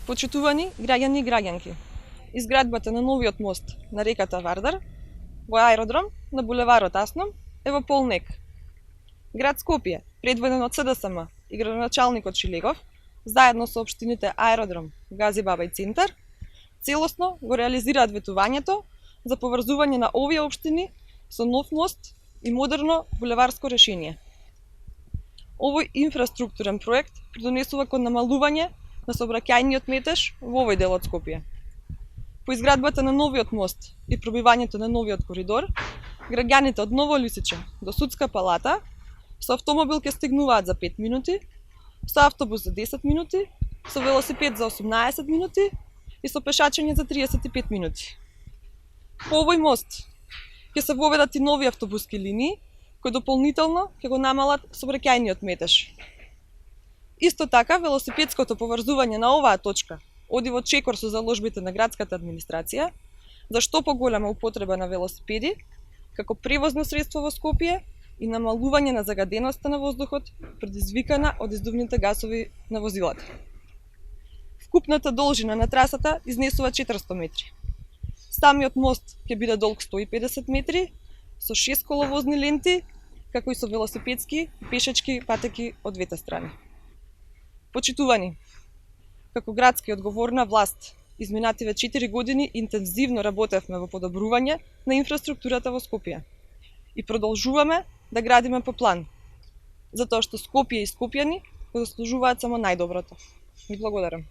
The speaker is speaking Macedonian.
Почитувани граѓани и граѓанки, изградбата на новиот мост на реката Вардар во аеродром на булеварот Асном е во полнек. Град Скопје, предводен од СДСМ и градоначалникот Шилегов, заедно со општините Аеродром, Газибаба и Центар, целосно го реализираат ветувањето за поврзување на овие општини со нов мост и модерно булеварско решение. Овој инфраструктурен проект придонесува кон намалување на сообраќајниот метеж во овој дел од Скопје. По изградбата на новиот мост и пробивањето на новиот коридор, граѓаните од Ново Лисиче до Судска палата со автомобил ќе стигнуваат за 5 минути, со автобус за 10 минути, со велосипед за 18 минути и со пешачење за 35 минути. По овој мост ќе се воведат и нови автобуски линии, кои дополнително ќе го намалат сообраќајниот метеж. Исто така, велосипедското поврзување на оваа точка оди во чекор со заложбите на градската администрација за што поголема употреба на велосипеди како превозно средство во Скопје и намалување на загаденоста на воздухот предизвикана од издувните гасови на возилата. Вкупната должина на трасата изнесува 400 метри. Самиот мост ќе биде долг 150 метри со 6 коловозни ленти, како и со велосипедски и пешачки патеки од двете страни. Почитувани, како градски одговорна власт, изминативе 4 години интензивно работевме во подобрување на инфраструктурата во Скопје и продолжуваме да градиме по план, затоа што Скопје и скопјани го заслужуваат само најдоброто. Ви благодарам.